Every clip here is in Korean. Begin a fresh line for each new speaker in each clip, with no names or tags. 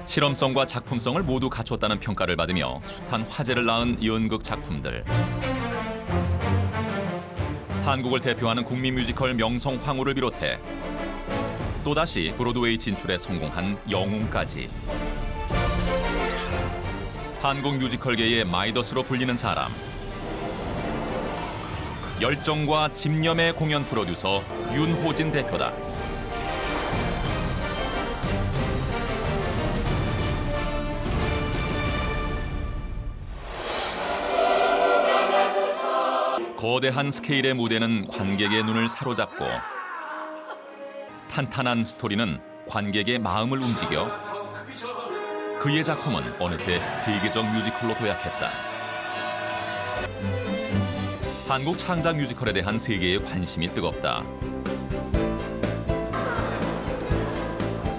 실험성과 작품성을 모두 갖췄다는 평가를 받으며 숱한 화제를 낳은 연극 작품들. 한국을 대표하는 국민 뮤지컬 명성황후를 비롯해 또다시 브로드웨이 진출에 성공한 영웅까지. 한국 뮤지컬계의 마이더스로 불리는 사람. 열정과 집념의 공연 프로듀서 윤호진 대표다. 거대한 스케일의 무대는 관객의 눈을 사로잡고 탄탄한 스토리는 관객의 마음을 움직여 그의 작품은 어느새 세계적 뮤지컬로 도약했다. 한국 창작 뮤지컬에 대한 세계의 관심이 뜨겁다.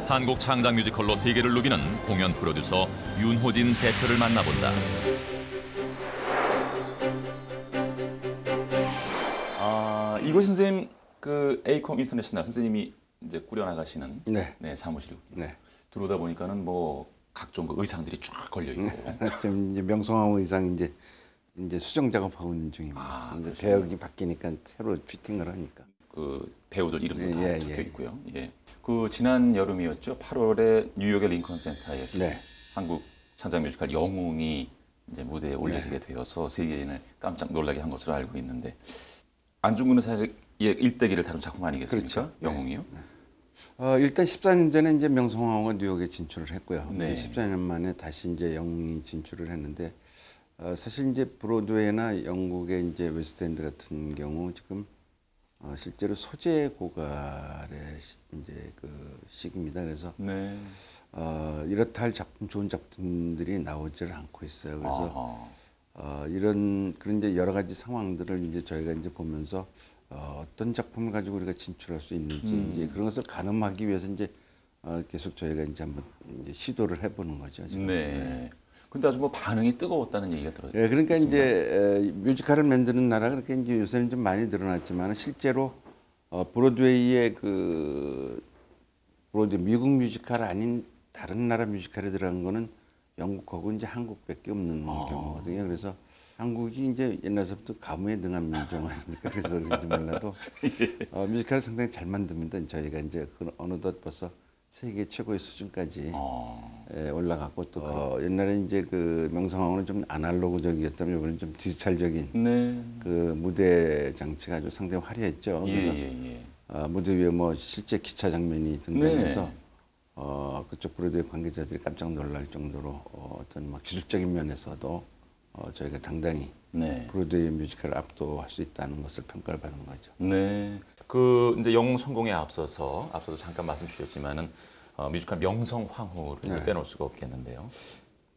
한국 창작 뮤지컬로 세계를 누비는 공연 프로듀서 윤호진 대표를 만나본다.
이곳 선생님 그 에이컴 인터내셔널 선생님이 이제 꾸려나가시는
네.
사무실이고
네.
들어오다 보니까는 뭐 각종 그 의상들이 쫙 걸려 있고
지금 이제 명성황후 의상 이제 수정 작업하고 있는 중입니다. 이제 배역이 바뀌니까 새로 피팅을 하니까.
그 배우들 이름도 다
예,
적혀
예.
있고요. 예. 그 지난 여름이었죠. 8월에 뉴욕의 링컨 센터에서
네.
한국 창작 뮤지컬 영웅이 이제 무대에 올려지게 되어서 세계인을 깜짝 놀라게 한 것으로 알고 있는데 안중근 의사의 일대기를 다룬 작품 아니겠습니까?
그렇죠.
영웅이요.
일단 14년 전에 이제 명성황후가 뉴욕에 진출을 했고요.
네.
14년 만에 다시 이제 영웅이 진출을 했는데 사실 이제 브로드웨이나 영국의 이제 웨스트엔드 같은 경우 지금 실제로 소재 고갈의 이제 그 시기입니다. 그래서
네.
이렇다 할 작품, 좋은 작품들이 나오지를 않고 있어요. 그래서 이런 그런 이제 여러 가지 상황들을 이제 저희가 이제 보면서 어떤 작품을 가지고 우리가 진출할 수 있는지 이제 그런 것을 가늠하기 위해서 이제 계속 저희가 이제 한번 이제 시도를 해보는 거죠. 지금.
네. 근데 아주 뭐 반응이 뜨거웠다는 얘기가 들어요.
네, 그러니까 이제 뮤지컬을 만드는 나라가 그렇게 이제 요새는 좀 많이 늘어났지만 실제로 브로드웨이의 그 브로드웨이 미국 뮤지컬 아닌 다른 나라 뮤지컬에 들어간 거는 영국하고 이제 한국밖에 없는 경우거든요. 그래서 한국이 이제 옛날서부터 가무에 능한 민족 아닙니까? 그래서 그런지 몰라도 뮤지컬을 상당히 잘 만듭니다. 저희가 이제 어느덧 벌써 세계 최고의 수준까지 올라갔고 또 옛날에 이제 그 명성황후는 좀 아날로그적이었다면 이번엔 좀 디지털적인
네.
그 무대 장치가 아주 상당히 화려했죠. 그래서 무대 위에 뭐 실제 기차 장면이 등장해서
네.
그쪽 브로드웨이 관계자들이 깜짝 놀랄 정도로 어떤 막 기술적인 면에서도 저희가 당당히
네.
브로드웨이 뮤지컬을 압도할 수 있다는 것을 평가를 받은 거죠.
네. 그 이제 영웅 성공에 앞서도 잠깐 말씀 주셨지만은 뮤지컬 명성황후를 이제 빼놓을 수가 없겠는데요.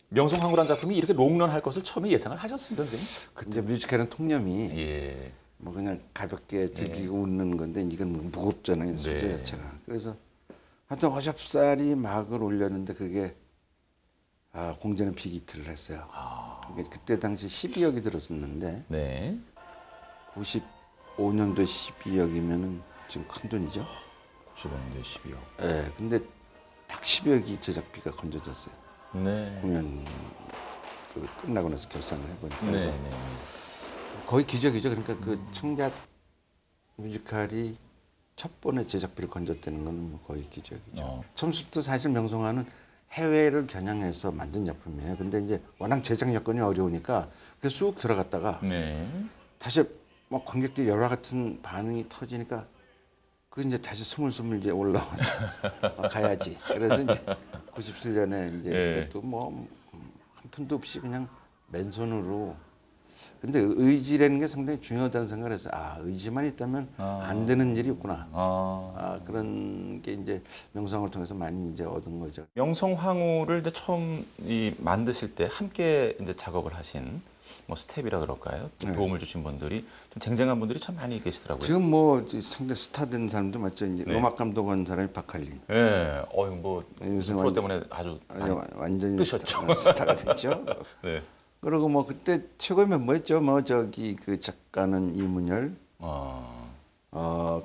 명성황후란 작품이 이렇게 롱런할 것을 처음에 예상을 하셨습니까, 선생님?
이제 뮤지컬은 통념이
예.
뭐 그냥 가볍게 즐기고 웃는 건데 이건 무겁잖아요, 소재 자체가. 그래서 하여튼 어접살이 막을 올렸는데 그게 공전의 빅히트를 했어요. 그때 당시 12억이 들었었는데
네.
95년도에 12억이면은 지금 큰 돈이죠.
95년도에 12억.
네, 근데 딱 10억이 제작비가 건져졌어요.
네.
공연 끝나고 나서 결산을 해보니까.
네.
그래서
네.
거의 기적이죠. 그러니까 그 청작 뮤지컬이 첫 번에 제작비를 건졌다는 건 뭐 거의 기적이죠. 처음부터 사실 명성황후는 해외를 겨냥해서 만든 작품이에요. 근데 이제 워낙 제작 여건이 어려우니까 그게 쑥 들어갔다가
네.
다시 뭐 관객들이 열화 같은 반응이 터지니까 그 이제 다시 스물스물 이제 올라와서 가야지. 그래서 이제 97년에 이제
네.
또 뭐 한 푼도 없이 그냥 맨손으로. 근데 의지라는 게 상당히 중요하다는 생각을 해서 의지만 있다면 안 되는 일이 없구나. 그런 게 이제 명성황후를 통해서 많이 이제 얻은 거죠.
명성황후를 이제 처음 만드실 때 함께 이제 작업을 하신 뭐 스텝이라 그럴까요? 도움을 주신 분들이 좀 쟁쟁한 분들이 참 많이 계시더라고요.
지금 뭐 상당히 스타 된 사람도 맞죠. 이제
네.
음악 감독한 사람이 박할린.
예. 뭐
요즘
프로 때문에 아주
완전히
뜨셨죠.
스타가 됐죠.
네.
그리고 뭐 그때 최고의 멤버였죠. 뭐 저기 그 작가는 이문열,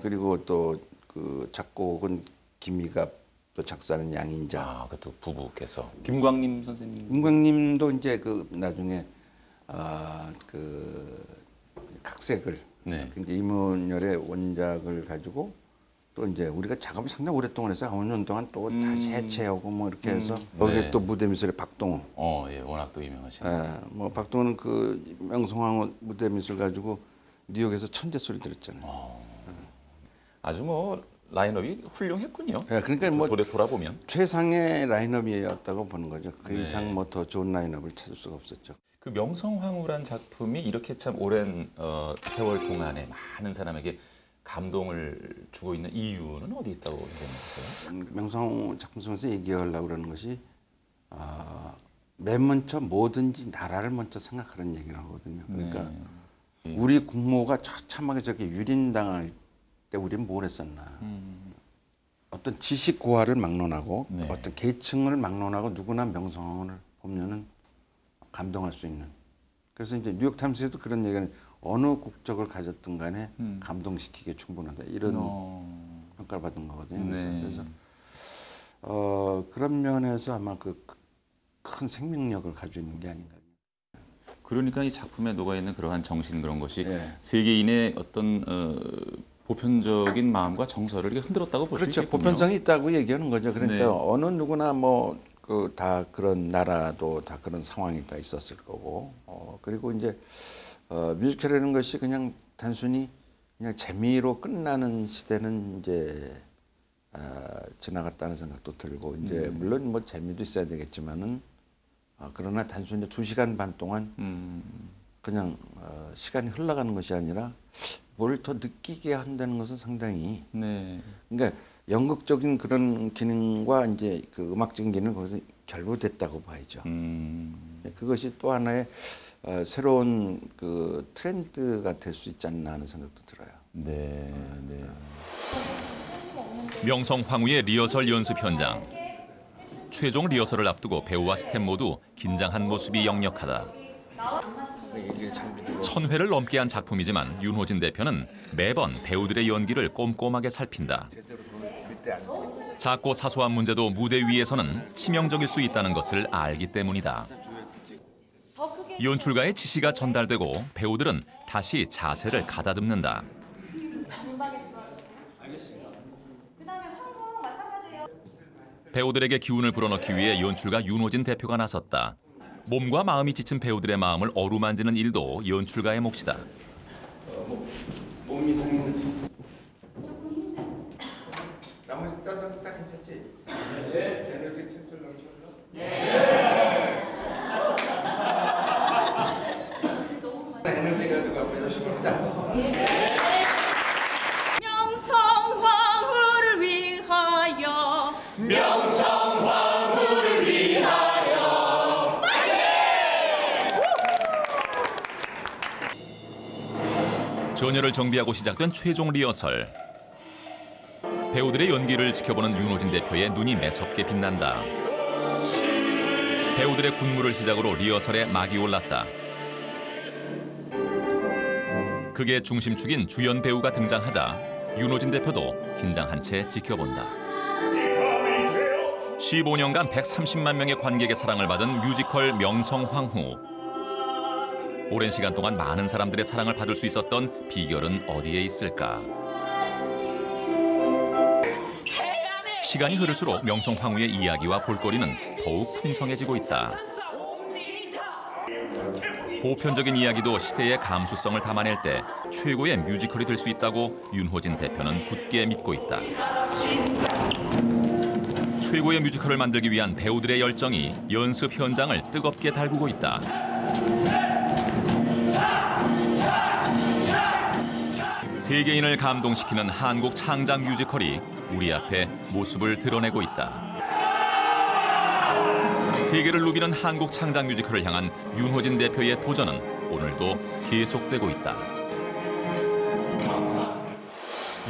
그리고 또 그 작곡은 김희갑, 또 작사는 양인자.
아, 그것도 부부께서 김광림 선생님.
김광님도 이제 그 나중에 그 각색을
네.
이제 이문열의 원작을 가지고 또 이제 우리가 작업을 상당히 오랫동안 해서 5년 동안 또 다시 해체하고 뭐 이렇게 해서 거기에
네.
또 무대 미술의 박동호.
예, 워낙 또 유명하신.
뭐 박동호는 그 명성황후 무대 미술 가지고 뉴욕에서 천재 소리 들었잖아요.
아주 뭐 라인업이 훌륭했군요.
그러니까 뭐
돌아보면
최상의 라인업이었다고 보는 거죠. 그 이상 뭐 더 좋은 라인업을 찾을 수가 없었죠.
그 명성황후란 작품이 이렇게 참 오랜 세월 동안에 많은 사람에게 감동을 주고 있는 이유는 어디 있다고 선생님 보세요?
명성황후 작품 속에서 얘기하려고 그러는 것이 맨 먼저 뭐든지 나라를 먼저 생각하는 얘기를 하거든요. 그러니까 우리 국모가 처참하게 저렇게 유린당할 때 우리는 뭘 했었나. 어떤 지식 고하를 막론하고
네.
어떤 계층을 막론하고 누구나 명성황후를 보면은 감동할 수 있는. 그래서 이제 뉴욕타임스에도 그런 얘기는 어느 국적을 가졌든 간에 감동시키기에 충분하다. 이런 평가를 받은 거거든요.
네.
그래서 그런 면에서 아마 그 큰 생명력을 가지고 있는 게 아닌가.
그러니까 이 작품에 녹아 있는 그러한 정신 그런 것이
예.
세계인의 어떤 보편적인 마음과 정서를 이렇게 흔들었다고 볼 수
그렇죠.
있겠군요.
보편성이 있다고 얘기하는 거죠. 그러니까
네.
어느 누구나 뭐 그 다 그런 나라도 다 그런 상황이 다 있었을 거고. 그리고 이제 뮤지컬이라는 것이 그냥 단순히 그냥 재미로 끝나는 시대는 이제 지나갔다는 생각도 들고 이제 물론 뭐 재미도 있어야 되겠지만은 그러나 단순히 2시간 반 동안 그냥 시간이 흘러가는 것이 아니라 뭘 더 느끼게 한다는 것은 상당히
네.
그러니까 연극적인 그런 기능과 이제 그 음악적인 기능은 거기서 결부됐다고 봐야죠. 그것이 또 하나의 새로운 그 트렌드가 될 수 있지 않나 하는 생각도 들어요.
네. 네.
명성황후의 리허설 연습 현장. 최종 리허설을 앞두고 배우와 스태프 모두 긴장한 모습이 역력하다. 1000회를 넘게 한 작품이지만 윤호진 대표는 매번 배우들의 연기를 꼼꼼하게 살핀다. 작고 사소한 문제도 무대 위에서는 치명적일 수 있다는 것을 알기 때문이다. 연출가의 지시가 전달되고 배우들은 다시 자세를 가다듬는다. 배우들에게 기운을 불어넣기 위해 연출가 윤호진 대표가 나섰다. 몸과 마음이 지친 배우들의 마음을 어루만지는 일도 연출가의 몫이다.
몸 이상은 나머지 따서 딱 괜찮지? 에너지 철철 넘쳐서. 에너지가 누가 먼저 시끄럽지 않았어.
명성황후를 위하여
전열을 정비하고 시작된 최종 리허설. 배우들의 연기를 지켜보는 윤호진 대표의 눈이 매섭게 빛난다. 배우들의 군무를 시작으로 리허설에 막이 올랐다. 극의 중심축인 주연 배우가 등장하자 윤호진 대표도 긴장한 채 지켜본다. 15년간 130만 명의 관객의 사랑을 받은 뮤지컬 명성황후. 오랜 시간 동안 많은 사람들의 사랑을 받을 수 있었던 비결은 어디에 있을까? 시간이 흐를수록 명성황후의 이야기와 볼거리는 더욱 풍성해지고 있다. 보편적인 이야기도 시대의 감수성을 담아낼 때 최고의 뮤지컬이 될 수 있다고 윤호진 대표는 굳게 믿고 있다. 최고의 뮤지컬을 만들기 위한 배우들의 열정이 연습 현장을 뜨겁게 달구고 있다. 세계인을 감동시키는 한국 창작 뮤지컬이 우리 앞에 모습을 드러내고 있다. 세계를 누비는 한국 창작 뮤지컬을 향한 윤호진 대표의 도전은 오늘도 계속되고 있다.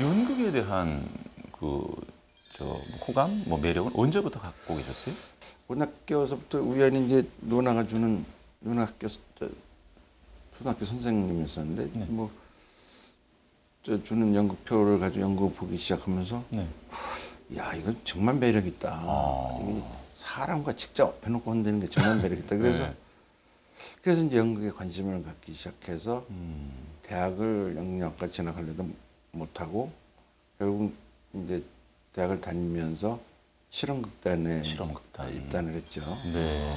연극에 대한 호감, 매력은 언제부터 갖고 계셨어요?
고등학교서부터 우연히 이제 누나가 주는 초등학교 선생님이었었는데 주는 연극표를 가지고 연극을 보기 시작하면서
네.
야, 이건 정말 매력 있다. 이게 사람과 직접 해놓고 흔드는 게 정말 매력 있다. 그래서
네.
그래서 이제 연극에 관심을 갖기 시작해서 대학을 연극영화과 진학하려도 못하고 결국 이제 대학을 다니면서 실험극단에
실험극단.
입단을 했죠.
네.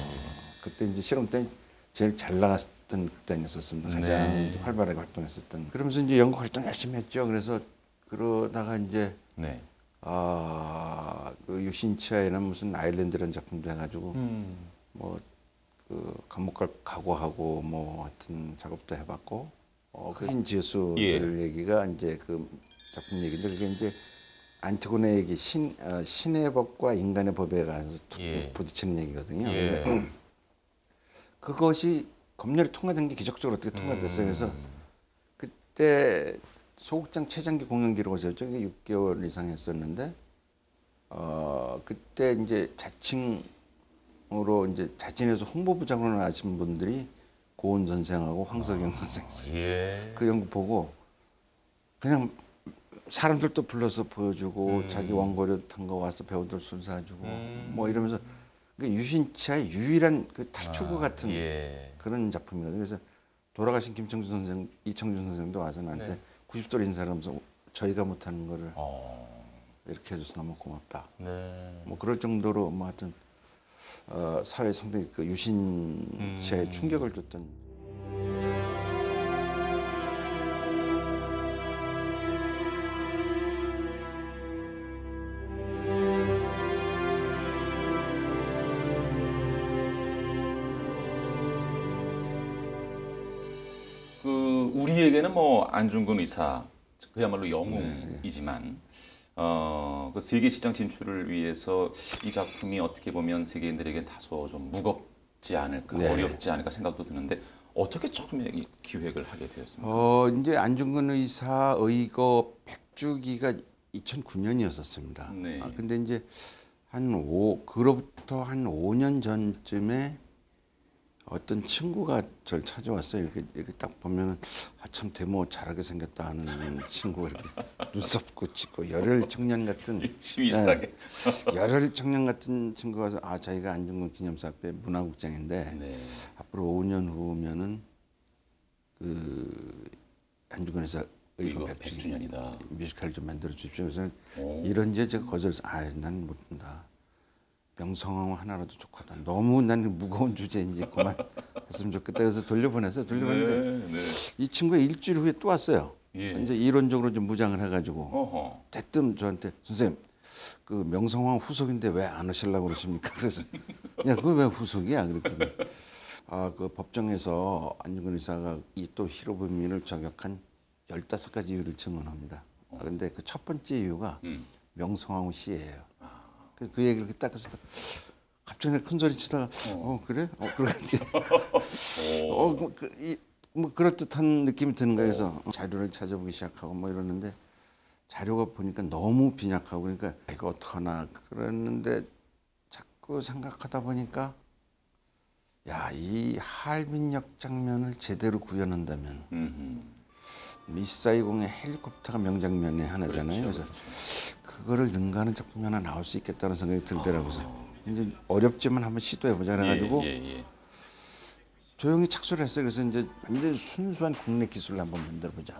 그때 이제 실험극단이 제일 잘 나갔던 극단이었었습니다. 가장
네.
활발하게 활동했었던. 그러면서 이제 연극 활동 열심히 했죠. 그래서 그러다가 이제
네.
그 유신치아에는 무슨 아일랜드라는 작품도 해가지고 뭐 그 감옥 갈 각오하고 뭐 하여튼 작업도 해봤고 흑인 지수들
예.
얘기가 이제 그 작품 얘기인데 그게 이제 안티고네 얘기 신의 법과 인간의 법에 관해서
예.
부딪히는 얘기거든요.
예.
근데 그것이 검열이 통과된 게 기적적으로 어떻게 통과됐어요. 그래서 그때 소극장 최장기 공연 기록을 세웠죠. 이게 6개월 이상 했었는데 그때 이제 자칭으로 이제 자진해서 홍보부장으로 나신 분들이 고은 선생하고 황석영 선생이었어요.
예.
그 연극 보고 그냥 사람들도 불러서 보여주고 자기 원고료 탄 거 와서 배우들 술 사주고 뭐 이러면서 그 유신치아의 유일한 그 탈출구 같은
예.
그런 작품이거든요. 그래서 돌아가신 김청준 선생, 이청준 선생도 와서 나한테 90도로 인사를 하면서 저희가 못하는 거를 이렇게 해줘서 너무 고맙다.
네.
뭐 그럴 정도로 뭐 하여튼 사회에 상당히 그 유신치아에 충격을 줬던.
그 우리에게는 뭐 안중근 의사 그야말로 영웅이지만 그 세계 시장 진출을 위해서 이 작품이 어떻게 보면 세계인들에게 다소 좀 무겁지 않을까
네.
어렵지 않을까 생각도 드는데 어떻게 처음에 이 기획을 하게 되었습니까?
이제 안중근 의사 의거 100주기가 2009년이었었습니다.
네.
근데 이제 그로부터 한 5년 전쯤에 어떤 친구가 저를 찾아왔어요. 이렇게 딱 보면은 참 데모 잘하게 생겼다 하는 친구가 이렇게 눈썹 굳히고 열혈 청년 같은
시위자게.
열혈 청년 같은 친구가 자기가 안중근 기념사업회 문화국장인데
네.
앞으로 5년 후면은 그 안중근 의사
이거
의거
100주년이다.
뮤지컬 좀 만들어 주십시오. 그래서 이런지 제가 거절해서 난 못한다. 명성황후 하나라도 좋거든. 너무 난 무거운 주제인지 그만 했으면 좋겠다. 그래서 돌려보냈어요. 돌려보냈는데
네.
이 친구가 일주일 후에 또 왔어요.
예.
이제 이론적으로 좀 무장을 해가지고
어허.
대뜸 저한테 선생님 그 명성황후 후속인데 왜 안 오시려고 그러십니까? 그래서 야 그거 왜 후속이야? 그랬더니 그 법정에서 안중근 의사가 이 또 히로부미를 저격한 15가지 이유를 증언합니다. 그런데 그 첫 번째 이유가 명성황후 씨예요. 그 얘기를 이렇게 딱 해서 갑자기 큰 소리 치다가 그래? 그러지. 뭐 그럴듯한 느낌이 드는 거예요. 그래서 자료를 찾아보기 시작하고 뭐 이러는데 자료가 보니까 너무 빈약하고 그러니까 이거 어떡하나 그랬는데 자꾸 생각하다 보니까 야, 이 하얼빈역 장면을 제대로 구현한다면 미사이공의 헬리콥터가 명장면의 하나잖아요. 그래서 그거를 능가하는 작품이 하나 나올 수 있겠다는 생각이 들더라고요. 이제 어렵지만 한번 시도해보자 해가지고
예.
조용히 착수를 했어요. 그래서 이제 완전 순수한 국내 기술을 한번 만들어보자.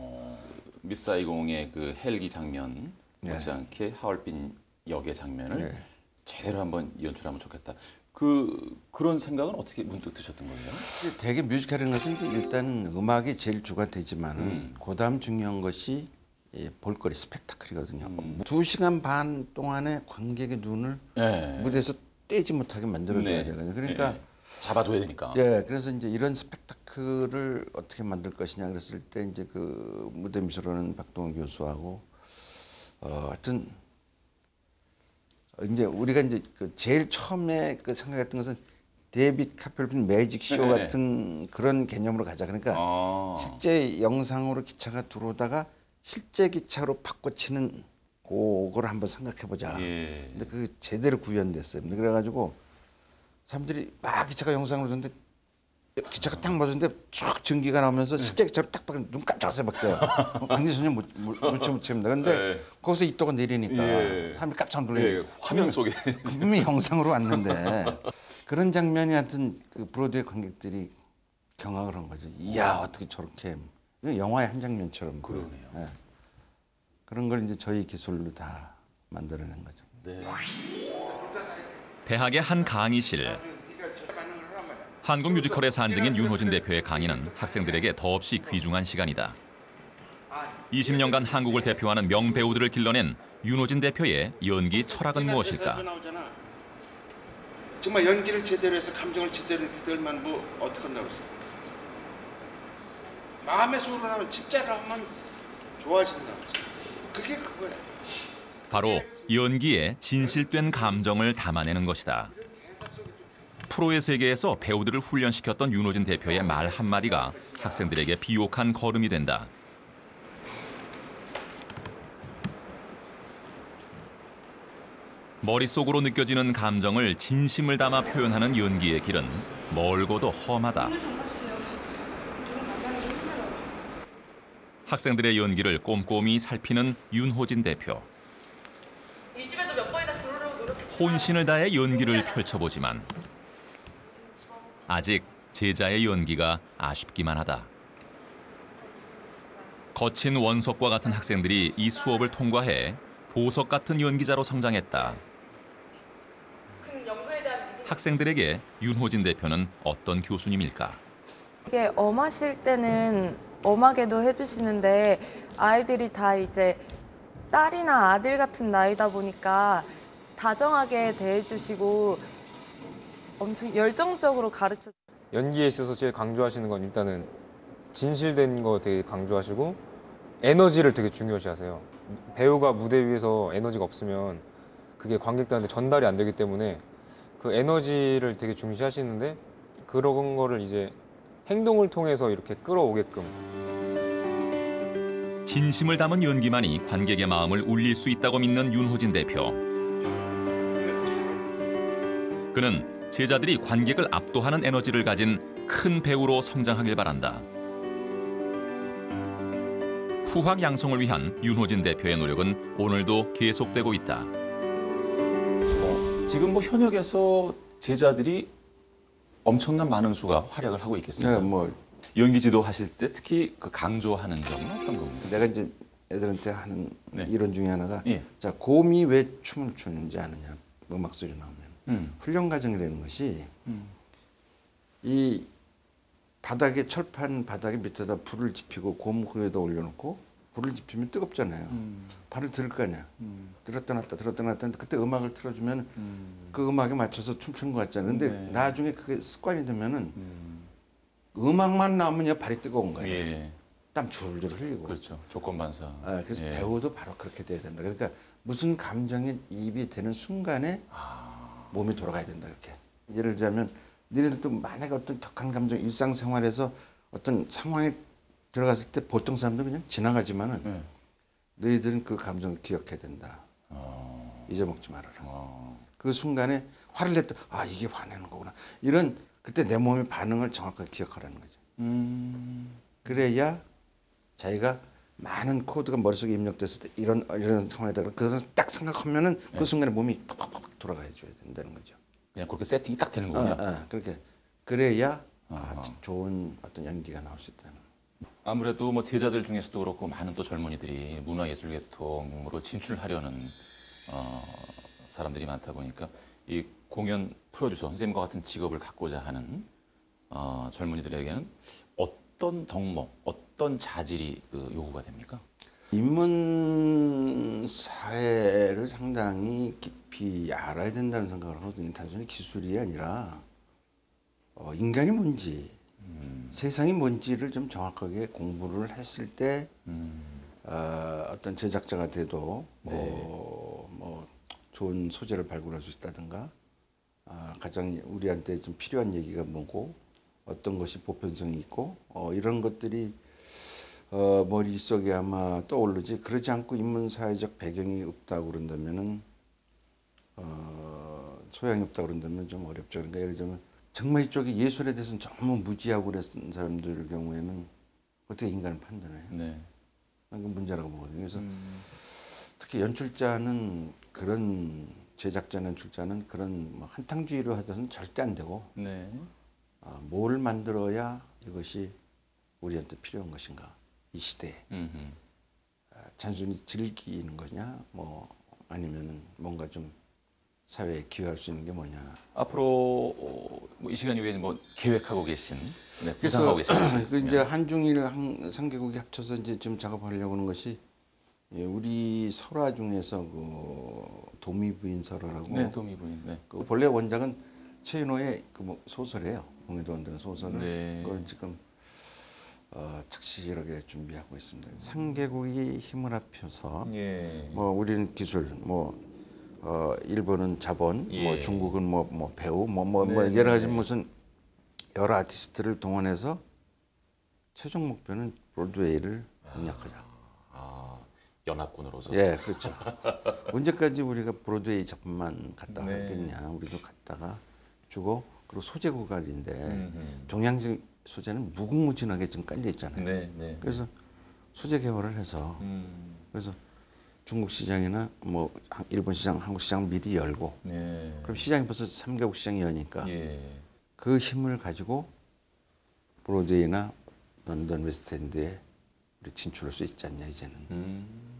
미사이공의 그 헬기 장면 못지않게 하얼빈 역의 장면을 제대로 한번 연출하면 좋겠다. 그런 생각은 어떻게 문득 드셨던 거예요?
되게 뮤지컬이라는 것은 이제 일단 음악이 제일 주가 되지만은 그다음 중요한 것이 볼거리 스펙타클이거든요. 2시간 반 동안의 관객의 눈을 무대에서 떼지 못하게 만들어줘야 되거든요. 그러니까
잡아둬야 되니까.
그래서 이제 이런 스펙타클을 어떻게 만들 것이냐 그랬을 때 이제 그 무대 미술하는 박동원 교수하고 하여튼 이제 우리가 이제 그 제일 처음에 그 생각했던 것은 데이빗 카펠빈 매직 쇼 같은 그런 개념으로 가자. 그러니까 실제 영상으로 기차가 들어오다가 실제 기차로 바꿔치는 그걸 한번 생각해 보자. 근데 그 제대로 구현됐어요. 그래가지고 사람들이 막 기차가 영상으로 보는데 기차가 딱 멎었는데 쭉 전기가 나오면서 실제 기차로 딱 박으면 눈 깜짝해서 막혀요. 관계선이 무침무침입니다. 근데 거기서 입도가 내리니까 사람이 깜짝 놀래요.
화면 속에
분명히 영상으로 왔는데 그런 장면이 하여튼 그 브로드웨이 관객들이 경악을 한 거죠. 이야 어떻게 저렇게 영화의 한 장면처럼 그러네요. 그런 걸 이제 저희 기술로 다 만들어낸 거죠.
네.
대학의 한 강의실. 한국 뮤지컬의 산증인 윤호진 대표의 강의는 학생들에게 더없이 귀중한 시간이다. 20년간 한국을 대표하는 명배우들을 길러낸 윤호진 대표의 연기 철학은 무엇일까?
정말 연기를 제대로 해서 감정을 제대로 그들만 뭐 어떻게 한다고 했어요? 마음에서 우러나면 진짜로 하면 좋아진다고 했어요. 그게 그거예요.
바로 연기에 진실된 감정을 담아내는 것이다. 프로의 세계에서 배우들을 훈련시켰던 윤호진 대표의 말 한마디가 학생들에게 비옥한 걸음이 된다. 머릿속으로 느껴지는 감정을 진심을 담아 표현하는 연기의 길은 멀고도 험하다. 학생들의 연기를 꼼꼼히 살피는 윤호진 대표.
이 집에도 몇 번이나 들어오려고 노력했지만
혼신을 다해 연기를 펼쳐보지만 아직 제자의 연기가 아쉽기만 하다. 거친 원석과 같은 학생들이 이 수업을 통과해 보석 같은 연기자로 성장했다.
그 연구에 대한 믿음.
학생들에게 윤호진 대표는 어떤 교수님일까?
이게 엄하실 때는 엄하게도 해주시는데 아이들이 다 이제 딸이나 아들 같은 나이다 보니까 다정하게 대해주시고 엄청 열정적으로 가르쳐.
연기에 있어서 제일 강조하시는 건 일단은 진실된 거 되게 강조하시고 에너지를 되게 중요시 하세요. 배우가 무대 위에서 에너지가 없으면 그게 관객들한테 전달이 안 되기 때문에 그 에너지를 되게 중시하시는데 그런 거를 이제 행동을 통해서 이렇게 끌어오게끔.
진심을 담은 연기만이 관객의 마음을 울릴 수 있다고 믿는 윤호진 대표. 그는 제자들이 관객을 압도하는 에너지를 가진 큰 배우로 성장하길 바란다. 후학 양성을 위한 윤호진 대표의 노력은 오늘도 계속되고 있다.
지금 뭐 현역에서 제자들이 엄청난 많은 수가 활약을 하고 있겠습니다.
네, 뭐
연기 지도하실 때 특히 그 강조하는 점은 어떤 겁니까?
내가 이제 애들한테 하는
네.
이론 중에 하나가
예.
자 곰이 왜 춤을 추는지 아느냐 음악 소리 나오면 훈련 과정이라는 것이 이 바닥에 철판 바닥에 밑에다 불을 지피고 곰 위에다 올려놓고 불을 지피면 뜨겁잖아요. 발을 들 거 아니야. 들었다 놨다 들었다 놨다 하는데 그때 음악을 틀어주면 그 음악에 맞춰서 춤추는 것 같잖아요. 근데 나중에 그게 습관이 되면은 음악만 나오면 그냥 발이 뜨거운 거예요.
예.
땀 줄줄 흘리고.
그렇죠. 조건 반사.
아, 그래서
예.
배우도 바로 그렇게 돼야 된다. 그러니까 무슨 감정이 입이 되는 순간에 몸이 돌아가야 된다. 이렇게. 예를 들자면 너희들도 만약에 어떤 격한 감정 일상생활에서 어떤 상황에 들어갔을 때 보통 사람들은 그냥 지나가지만은 너희들은 그 감정을 기억해야 된다. 잊어먹지 말아라. 그 순간에 화를 냈다. 아 이게 화내는 거구나. 이런 그때 내 몸의 반응을 정확하게 기억하라는 거죠. 그래야 자기가 많은 코드가 머릿속에 입력됐을 때 이런 상황에다가 그것을 딱 생각하면은 그 순간에 몸이 팍팍팍 돌아가야 줘야 된다는 거죠.
그냥 그렇게 세팅이 딱 되는 거군요.
그렇게 그래야 좋은 어떤 연기가 나올 수 있다는.
아무래도 뭐 제자들 중에서도 그렇고 많은 또 젊은이들이 문화예술 계통으로 진출하려는 사람들이 많다 보니까 이 공연 프로듀서 선생님과 같은 직업을 갖고자 하는 젊은이들에게는 어떤 덕목, 어떤 자질이 요구가 됩니까?
인문 사회를 상당히 깊이 알아야 된다는 생각을 하거든요. 단순히 기술이 아니라 인간이 뭔지, 세상이 뭔지를 좀 정확하게 공부를 했을 때 어떤 제작자가 돼도 뭐 좋은 소재를 발굴할 수 있다든가 가장 우리한테 좀 필요한 얘기가 뭐고 어떤 것이 보편성이 있고 이런 것들이 머릿속에 아마 떠오르지. 그러지 않고 인문사회적 배경이 없다고 그런다면은 소양이 없다고 그런다면 좀 어렵죠. 그러니까 예를 들면 정말 이쪽에 예술에 대해서는 너무 무지하고 그랬던 사람들 경우에는 어떻게 인간을 판단해요?
네.
그건 문제라고 보거든요. 그래서 특히 연출자는 그런 제작자 연출자는 그런 뭐 한탕주의로 하서는 절대 안 되고
네.
뭘 만들어야 이것이 우리한테 필요한 것인가 이 시대에 단순히 즐기는 거냐 뭐 아니면은 뭔가 좀 사회에 기여할 수 있는 게 뭐냐.
앞으로 뭐이 시간 이후에 뭐 계획하고 계신, 네,
그래서
구상하고 계신 게
그
있으면.
이제 한중일 3개국이 합쳐서 이제 지금 작업하려고 하는 것이 예, 우리 설화 중에서 그 도미부인 설화라고
네, 도미부인. 네.
그 본래 원작은 최인호의 그뭐 소설이에요. 공유도 만드는 소설을
네.
그걸 지금 착실하게 준비하고 있습니다. 3개국이 힘을 합쳐서
예.
뭐 우리는 기술, 뭐 일본은 자본,
예.
뭐 중국은 뭐 배우, 뭐
네,
여러 가지
네.
무슨 여러 아티스트를 동원해서 최종 목표는 브로드웨이를 공략하자.
연합군으로서.
예, 그렇죠. 언제까지 우리가 브로드웨이 작품만 갖다
네.
하겠냐? 우리도 갖다가 주고 그리고 소재 고갈인데 동양적 소재는 무궁무진하게 지금 깔려 있잖아요.
네, 네.
그래서 소재 개발을 해서 그래서 중국 시장이나 뭐 일본 시장, 한국 시장 미리 열고
네.
그럼 시장이 벌써 3개국 시장이 여니까
예.
그 힘을 가지고 브로드웨이나 런던 웨스트엔드에 우리 진출할 수 있지 않냐 이제는.